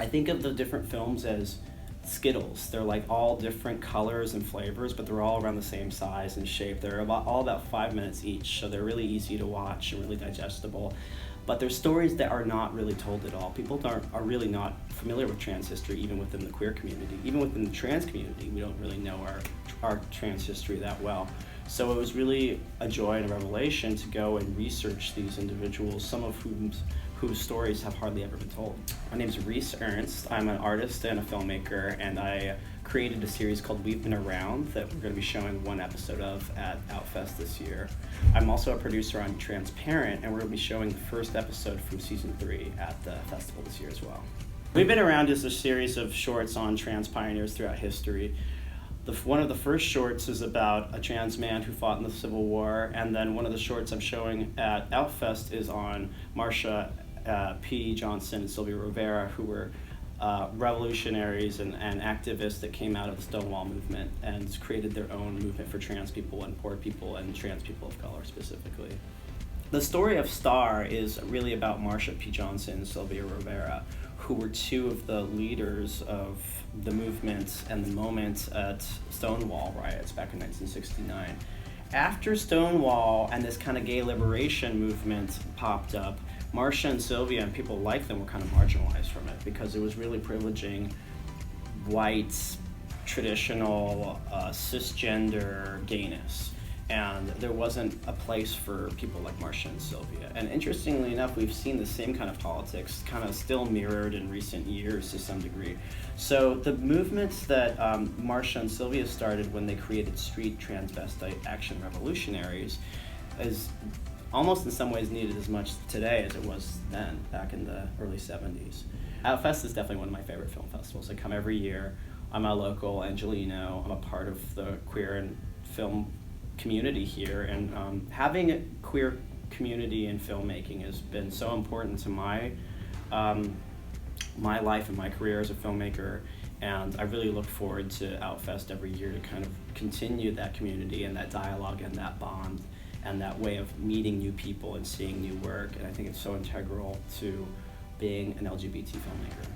I think of the different films as Skittles. They're like all different colors and flavors, but they're all around the same size and shape. They're all about 5 minutes each, so they're really easy to watch and really digestible. But they're stories that are not really told at all. People are really not familiar with trans history, even within the queer community. Even within the trans community, we don't really know our trans history that well. So it was really a joy and a revelation to go and research these individuals, some of whose stories have hardly ever been told. My name is Rhys Ernst. I'm an artist and a filmmaker, and I created a series called We've Been Around that we're going to be showing one episode of at OUTFEST this year. I'm also a producer on Transparent, and we're going to be showing the first episode from season 3 at the festival this year as well. We've Been Around is a series of shorts on trans pioneers throughout history. One of the first shorts is about a trans man who fought in the Civil War, and then one of the shorts I'm showing at OUTFEST is on Marsha P. Johnson and Sylvia Rivera, who were revolutionaries and activists that came out of the Stonewall movement and created their own movement for trans people and poor people and trans people of color specifically. The story of S.T.A.R. is really about Marsha P. Johnson and Sylvia Rivera, who were two of the leaders of the movement and the moment at Stonewall riots back in 1969. After Stonewall and this kind of gay liberation movement popped up, Marsha and Sylvia and people like them were kind of marginalized from it because it was really privileging white, traditional, cisgender gayness. And there wasn't a place for people like Marsha and Sylvia. And interestingly enough, we've seen the same kind of politics kind of still mirrored in recent years to some degree. So the movements that Marsha and Sylvia started when they created Street Transvestite Action Revolutionaries is almost in some ways needed as much today as it was then, back in the early 70s. OUTFEST is definitely one of my favorite film festivals. I come every year. I'm a local Angelino. I'm a part of the queer and film community here, and having a queer community in filmmaking has been so important to my life and my career as a filmmaker, and I really look forward to OUTFEST every year to kind of continue that community and that dialogue and that bond and that way of meeting new people and seeing new work, and I think it's so integral to being an LGBT filmmaker.